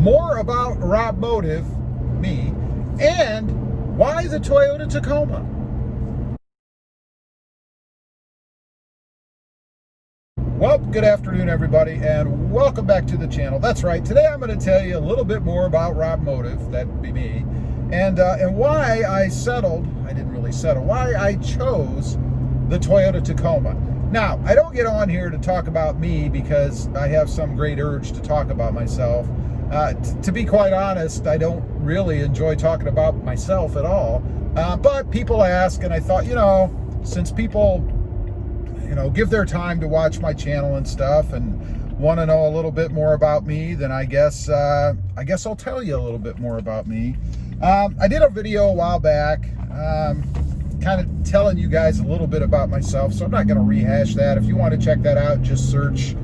more about RobMotive, me, and why the Toyota Tacoma. Well, good afternoon, everybody, and welcome back to the channel. That's right. Today I'm going to tell you a little bit more about RobMotive, that'd be me, and why I settled. I didn't really settle. Why I chose the Toyota Tacoma. Now, I don't get on here to talk about me because I have some great urge to talk about myself. To be quite honest, I don't really enjoy talking about myself at all. But people ask, and I thought, since people give their time to watch my channel and stuff and want to know a little bit more about me, then I guess I'll tell you a little bit more about me. I did a video a while back, kind of telling you guys a little bit about myself, so I'm not going to rehash that. If you want to check that out, just search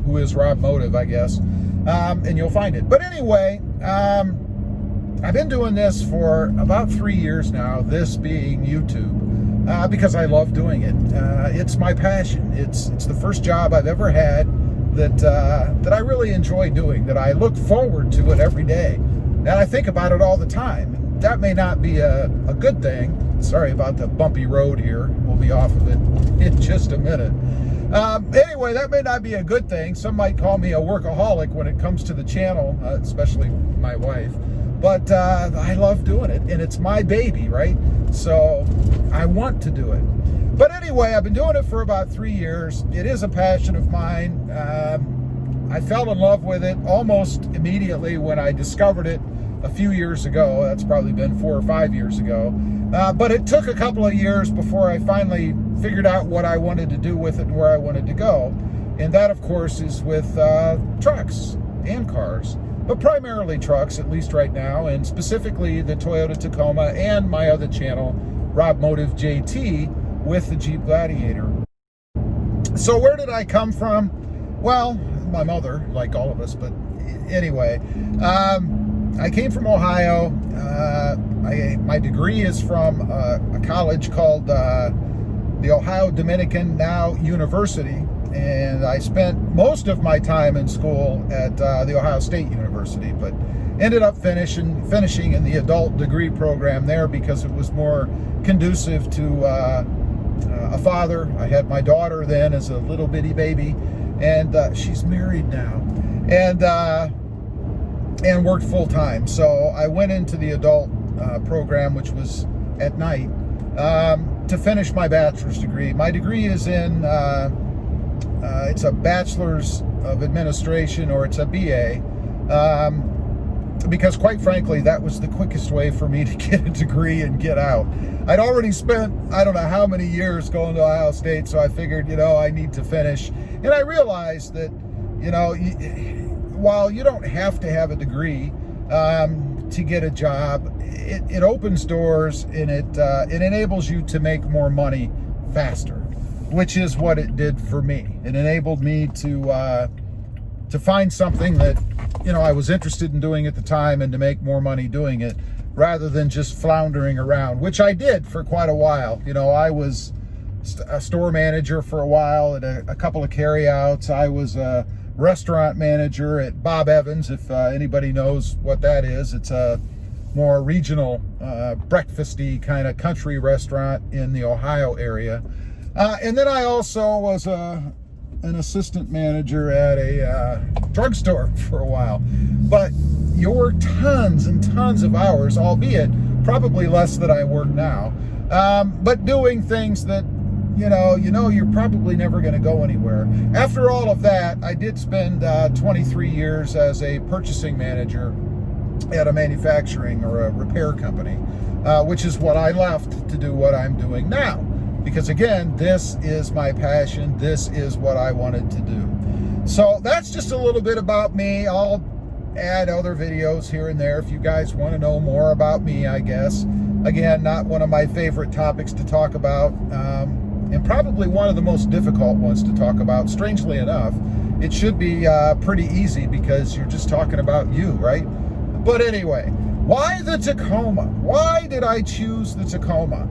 who is RobMotive, I guess, and you'll find it. But anyway, I've been doing this for about 3 years now, this being YouTube. Because I love doing it. It's my passion. It's the first job I've ever had that I really enjoy doing, that I look forward to it every day. And I think about it all the time. That may not be a good thing. Sorry about the bumpy road here. We'll be off of it in just a minute. Anyway, that may not be a good thing. Some might call me a workaholic when it comes to the channel, especially my wife. But I love doing it, and it's my baby, right? So I want to do it. But anyway, I've been doing it for about 3 years. It is a passion of mine. I fell in love with it almost immediately when I discovered it a few years ago. That's probably been 4 or 5 years ago. But it took a couple of years before I finally figured out what I wanted to do with it and where I wanted to go. And that, of course, is with trucks and cars. But primarily trucks, at least right now, and specifically the Toyota Tacoma and my other channel, RobMotive JT, with the Jeep Gladiator. So where did I come from? Well, my mother, like all of us, but anyway, I came from Ohio. My degree is from a college called the Ohio Dominican, now University. And I spent most of my time in school at the Ohio State University, but ended up finishing in the adult degree program there because it was more conducive to a father. I had my daughter then as a little bitty baby, and she's married now, and worked full time. So I went into the adult program, which was at night, to finish my bachelor's degree. My degree is in it's a Bachelor's of Administration, or it's a BA, because quite frankly, that was the quickest way for me to get a degree and get out. I'd already spent, I don't know how many years going to Ohio State, so I figured, I need to finish. And I realized that, while you don't have to have a degree to get a job, it opens doors, and it enables you to make more money faster, which is what it did for me. It enabled me to find something that, I was interested in doing at the time, and to make more money doing it, rather than just floundering around, which I did for quite a while. I was a store manager for a while at a couple of carryouts. I was a restaurant manager at Bob Evans, if anybody knows what that is. It's a more regional, breakfasty kind of country restaurant in the Ohio area. And then I also was an assistant manager at a drugstore for a while. But you work tons and tons of hours, albeit probably less than I work now, but doing things that, you're probably never going to go anywhere. After all of that, I did spend 23 years as a purchasing manager at a manufacturing or a repair company, which is what I left to do what I'm doing now. Because again, this is my passion. This is what I wanted to do. So that's just a little bit about me. I'll add other videos here and there if you guys want to know more about me, I guess. Again, not one of my favorite topics to talk about, and probably one of the most difficult ones to talk about. Strangely enough, it should be pretty easy because you're just talking about you, right? But anyway, why the Tacoma? Why did I choose the Tacoma?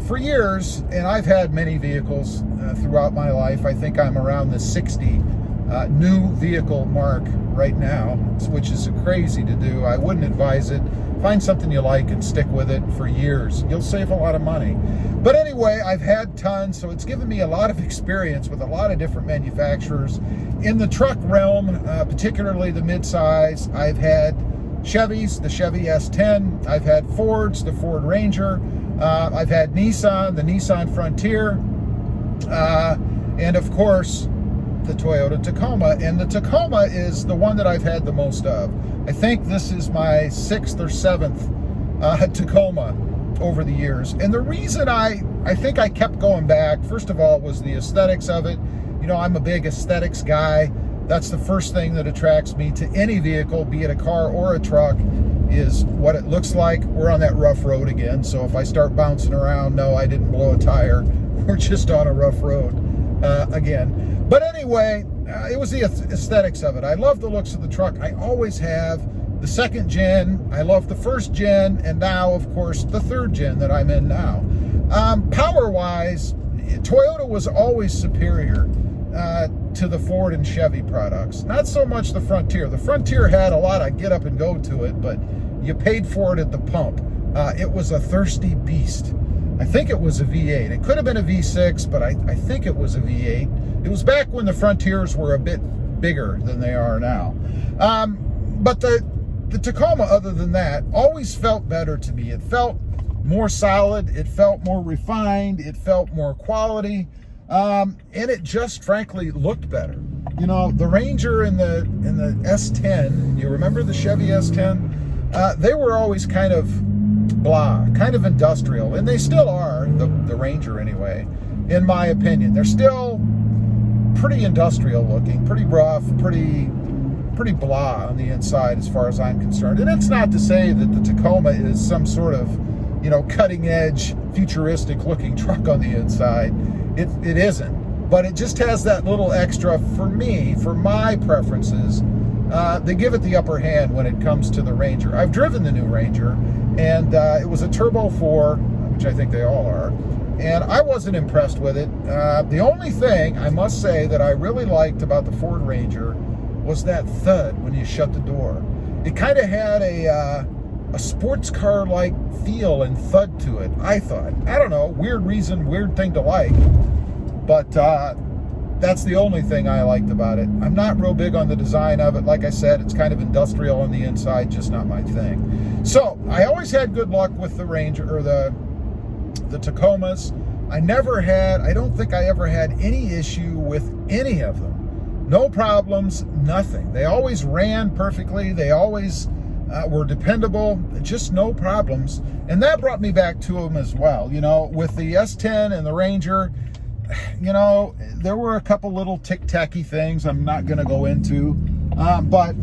For years, and I've had many vehicles throughout my life. I think I'm around the 60 new vehicle mark right now, which is crazy to do. I wouldn't advise it. Find something you like and stick with it for years. You'll save a lot of money. But anyway, I've had tons, so it's given me a lot of experience with a lot of different manufacturers. In the truck realm, particularly the midsize, I've had Chevys, the Chevy S10. I've had Fords, the Ford Ranger. I've had Nissan, the Nissan Frontier. And of course, the Toyota Tacoma. And the Tacoma is the one that I've had the most of. I think this is my 6th or 7th Tacoma over the years. And the reason I think I kept going back, first of all, was the aesthetics of it. You know, I'm a big aesthetics guy. That's the first thing that attracts me to any vehicle, be it a car or a truck, is what it looks like. We're on that rough road again, so if I start bouncing around, no, I didn't blow a tire. We're just on a rough road again. But anyway, it was the aesthetics of it. I love the looks of the truck. I always have. The 2nd gen, I love the 1st gen, and now, of course, the 3rd gen that I'm in now. Power-wise, Toyota was always superior to the Ford and Chevy products. Not so much the Frontier. The Frontier had a lot of get up and go to it, but you paid for it at the pump. It was a thirsty beast. I think it was a V8. It could have been a V6, but I think it was a V8. It was back when the Frontiers were a bit bigger than they are now. But the Tacoma, other than that, always felt better to me. It felt more solid. It felt more refined. It felt more quality. And it just frankly looked better. You know, the Ranger and the S10, you remember the Chevy S10? They were always kind of blah, kind of industrial, and they still are, the Ranger anyway, in my opinion. They're still pretty industrial looking, pretty rough, pretty blah on the inside as far as I'm concerned. And it's not to say that the Tacoma is some sort of, you know, cutting edge, futuristic looking truck on the inside. It isn't, but it just has that little extra for me, for my preferences. They give it the upper hand when it comes to the Ranger. I've driven the new Ranger, and it was a Turbo 4, which I think they all are, and I wasn't impressed with it. The only thing I must say that I really liked about the Ford Ranger was that thud when you shut the door. It kind of had a sports car-like feel and thud to it, I thought. I don't know, weird reason, weird thing to like, but that's the only thing I liked about it. I'm not real big on the design of it. Like I said, it's kind of industrial on the inside, just not my thing. So I always had good luck with the Ranger, or the Tacomas. I don't think I ever had any issue with any of them. No problems, nothing. They always ran perfectly. They always were dependable, just no problems. And that brought me back to them as well. You know, with the S10 and the Ranger, you know, there were a couple little tic-tacky things I'm not going to go into, but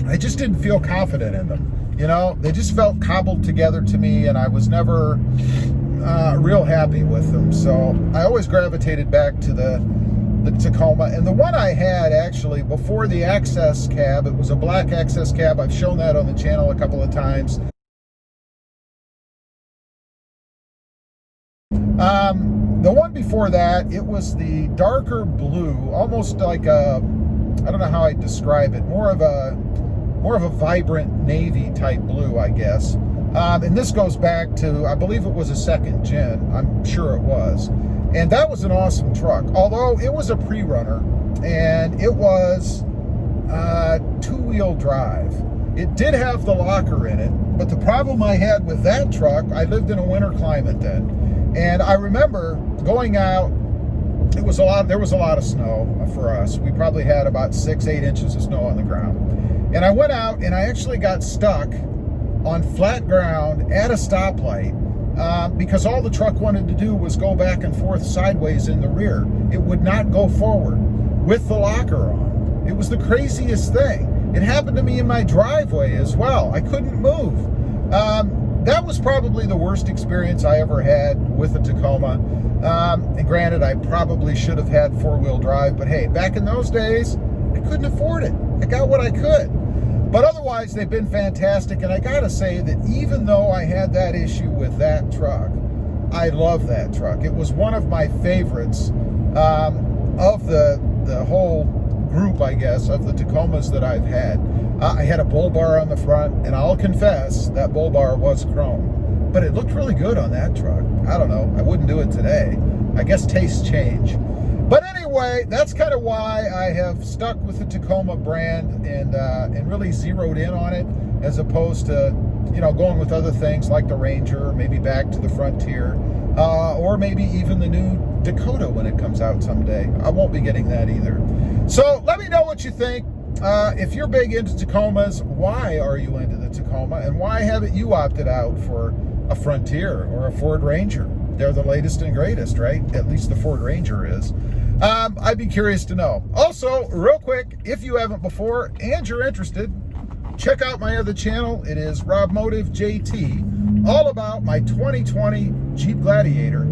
I just didn't feel confident in them. You know, they just felt cobbled together to me, and I was never real happy with them. So I always gravitated back to the Tacoma. And the one I had actually before the Access cab, it was a black Access cab. I've shown that on the channel a couple of times. The one before that, it was the darker blue, almost like a, I don't know how I'd describe it, more of a vibrant navy type blue, I guess. And this goes back to, I believe it was a 2nd gen. I'm sure it was. And that was an awesome truck, although it was a pre-runner, and it was 2-wheel drive. It did have the locker in it, but the problem I had with that truck, I lived in a winter climate then, and I remember going out, there was a lot of snow for us. We probably had about 6-8 inches of snow on the ground. And I went out and I actually got stuck on flat ground at a stoplight, because all the truck wanted to do was go back and forth sideways in the rear. It would not go forward with the locker on. It was the craziest thing. It happened to me in my driveway as well. I couldn't move. That was probably the worst experience I ever had with a Tacoma. And granted, I probably should have had 4-wheel drive, but hey, back in those days, I couldn't afford it. I got what I could. But otherwise, they've been fantastic, and I gotta say that even though I had that issue with that truck, I love that truck. It was one of my favorites of the whole group, I guess, of the Tacomas that I've had. I had a bull bar on the front, and I'll confess that bull bar was chrome, but it looked really good on that truck. I don't know, I wouldn't do it today. I guess tastes change. But anyway, that's kind of why I have stuck with the Tacoma brand and really zeroed in on it, as opposed to, you know, going with other things like the Ranger, maybe back to the Frontier, or maybe even the new Dakota when it comes out someday. I won't be getting that either. So let me know what you think. If you're big into Tacomas, why are you into the Tacoma, and why haven't you opted out for a Frontier or a Ford Ranger? They're the latest and greatest, right? At least the Ford Ranger is. I'd be curious to know. Also, real quick, if you haven't before and you're interested, check out my other channel. It is RobMotive JT, all about my 2020 Jeep Gladiator.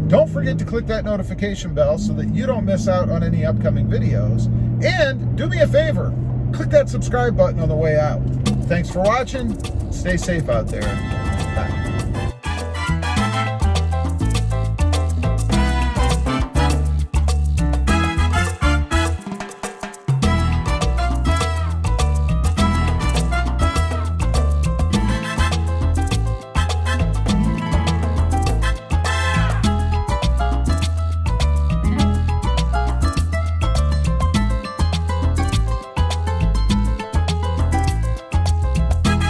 Don't forget to click that notification bell so that you don't miss out on any upcoming videos. And do me a favor, click that subscribe button on the way out. Thanks for watching. Stay safe out there.